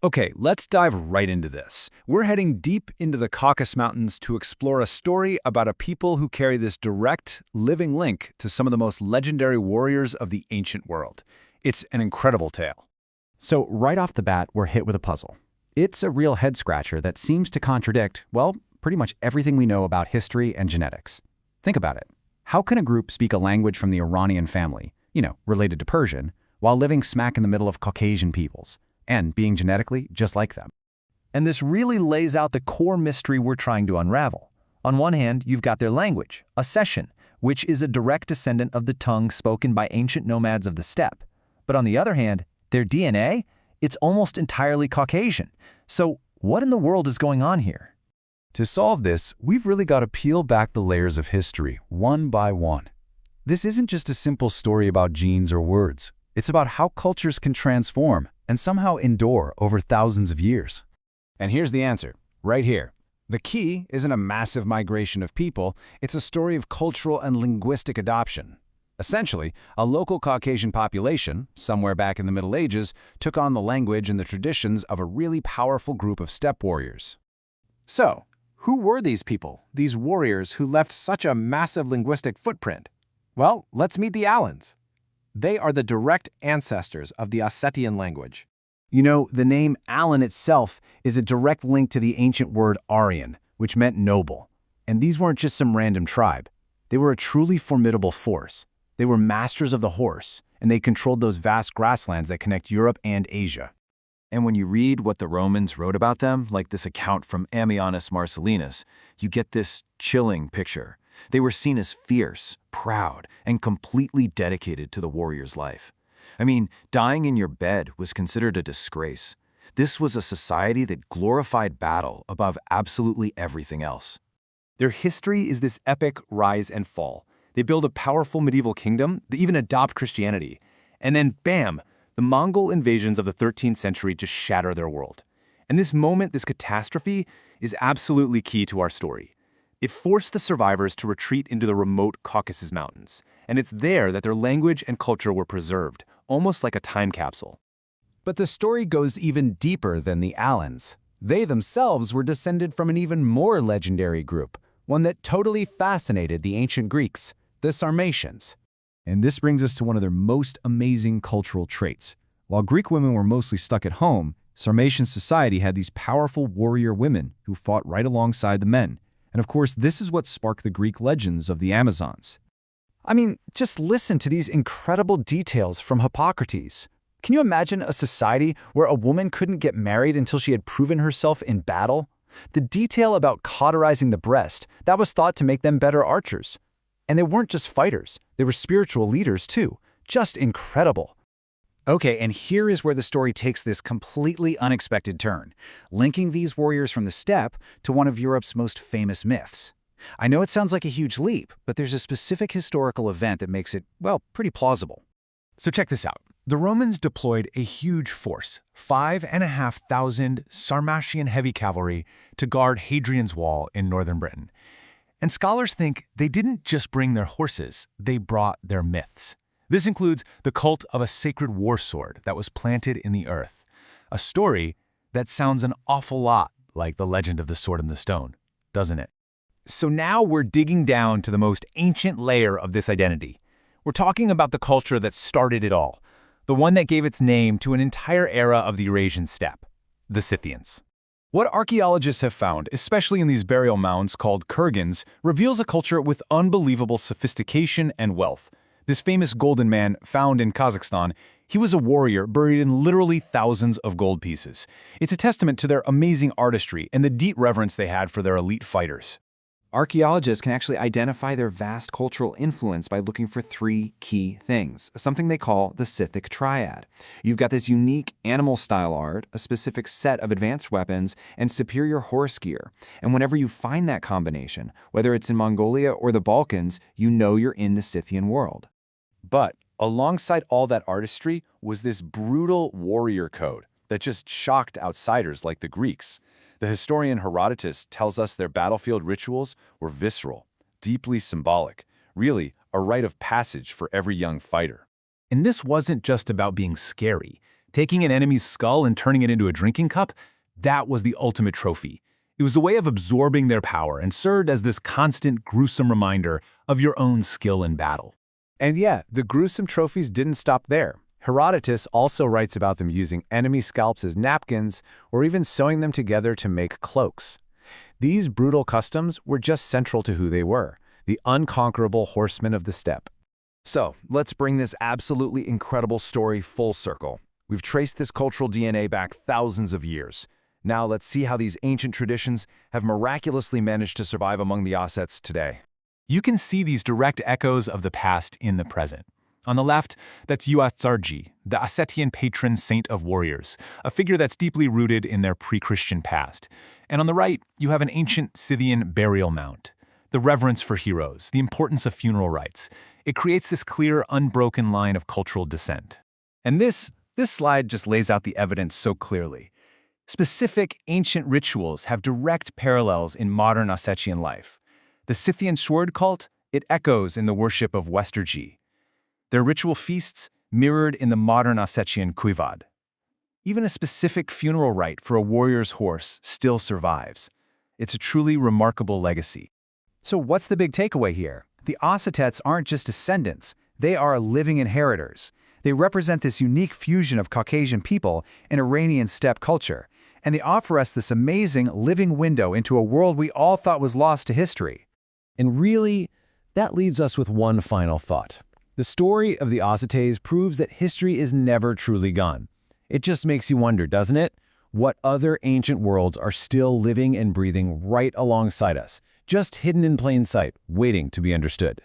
Okay, let's dive right into this. We're heading deep into the Caucasus Mountains to explore a story about a people who carry this direct, living link to some of the most legendary warriors of the ancient world. It's an incredible tale. So right off the bat, we're hit with a puzzle. It's a real head-scratcher that seems to contradict, well, pretty much everything we know about history and genetics. Think about it. How can a group speak a language from the Iranian family, related to Persian, while living smack in the middle of Caucasian peoples, and being genetically just like them? And this really lays out the core mystery we're trying to unravel. On one hand, you've got their language, Scythian, which is a direct descendant of the tongue spoken by ancient nomads of the steppe. But on the other hand, their DNA? It's almost entirely Caucasian. So what in the world is going on here? To solve this, we've really got to peel back the layers of history, one by one. This isn't just a simple story about genes or words. It's about how cultures can transform and somehow endure over thousands of years. And here's the answer, right here. The key isn't a massive migration of people, it's a story of cultural and linguistic adoption. Essentially, a local Caucasian population, somewhere back in the Middle Ages, took on the language and the traditions of a really powerful group of steppe warriors. So, who were these people, these warriors who left such a massive linguistic footprint? Well, let's meet the Alans. They are the direct ancestors of the Scythian language. The name Alan itself is a direct link to the ancient word Aryan, which meant noble. And these weren't just some random tribe. They were a truly formidable force. They were masters of the horse, and they controlled those vast grasslands that connect Europe and Asia. And when you read what the Romans wrote about them, like this account from Ammianus Marcellinus, you get this chilling picture. They were seen as fierce, proud, and completely dedicated to the warrior's life. I mean, dying in your bed was considered a disgrace. This was a society that glorified battle above absolutely everything else. Their history is this epic rise and fall. They build a powerful medieval kingdom, they even adopt Christianity. And then, bam, the Mongol invasions of the 13th century just shatter their world. And this moment, this catastrophe, is absolutely key to our story. It forced the survivors to retreat into the remote Caucasus Mountains. And it's there that their language and culture were preserved, almost like a time capsule. But the story goes even deeper than the Alans. They themselves were descended from an even more legendary group, one that totally fascinated the ancient Greeks, the Sarmatians. And this brings us to one of their most amazing cultural traits. While Greek women were mostly stuck at home, Sarmatian society had these powerful warrior women who fought right alongside the men. And of course, this is what sparked the Greek legends of the Amazons. I mean, just listen to these incredible details from Hippocrates. Can you imagine a society where a woman couldn't get married until she had proven herself in battle? The detail about cauterizing the breast, that was thought to make them better archers. And they weren't just fighters, they were spiritual leaders too. Just incredible. Okay, and here is where the story takes this completely unexpected turn, linking these warriors from the steppe to one of Europe's most famous myths. I know it sounds like a huge leap, but there's a specific historical event that makes it, well, pretty plausible. So check this out. The Romans deployed a huge force, 5,500 Sarmatian heavy cavalry, to guard Hadrian's Wall in northern Britain. And scholars think they didn't just bring their horses, they brought their myths. This includes the cult of a sacred war sword that was planted in the earth, a story that sounds an awful lot like the legend of the sword and the stone, doesn't it? So now we're digging down to the most ancient layer of this identity. We're talking about the culture that started it all, the one that gave its name to an entire era of the Eurasian steppe, the Scythians. What archaeologists have found, especially in these burial mounds called kurgans, reveals a culture with unbelievable sophistication and wealth. This famous golden man found in Kazakhstan, he was a warrior buried in literally thousands of gold pieces. It's a testament to their amazing artistry and the deep reverence they had for their elite fighters. Archaeologists can actually identify their vast cultural influence by looking for three key things, something they call the Scythic triad. You've got this unique animal-style art, a specific set of advanced weapons, and superior horse gear. And whenever you find that combination, whether it's in Mongolia or the Balkans, you know you're in the Scythian world. But alongside all that artistry was this brutal warrior code that just shocked outsiders like the Greeks. The historian Herodotus tells us their battlefield rituals were visceral, deeply symbolic, really a rite of passage for every young fighter. And this wasn't just about being scary. Taking an enemy's skull and turning it into a drinking cup, that was the ultimate trophy. It was a way of absorbing their power and served as this constant, gruesome reminder of your own skill in battle. And yeah, the gruesome trophies didn't stop there. Herodotus also writes about them using enemy scalps as napkins or even sewing them together to make cloaks. These brutal customs were just central to who they were, the unconquerable horsemen of the steppe. So, let's bring this absolutely incredible story full circle. We've traced this cultural DNA back thousands of years. Now let's see how these ancient traditions have miraculously managed to survive among the Ossets today. You can see these direct echoes of the past in the present. On the left, that's Eurasian, the Ossetian patron saint of warriors, a figure that's deeply rooted in their pre-Christian past. And on the right, you have an ancient Scythian burial mound. The reverence for heroes, the importance of funeral rites. It creates this clear, unbroken line of cultural descent. And this slide just lays out the evidence so clearly. Specific ancient rituals have direct parallels in modern Ossetian life. The Scythian sword cult, it echoes in the worship of Westergi. Their ritual feasts mirrored in the modern Ossetian kuivad. Even a specific funeral rite for a warrior's horse still survives. It's a truly remarkable legacy. So what's the big takeaway here? The Ossetians aren't just descendants, they are living inheritors. They represent this unique fusion of Caucasian people and Iranian steppe culture, and they offer us this amazing living window into a world we all thought was lost to history. And really, that leaves us with one final thought. The story of the Ossetians proves that history is never truly gone. It just makes you wonder, doesn't it? What other ancient worlds are still living and breathing right alongside us, just hidden in plain sight, waiting to be understood.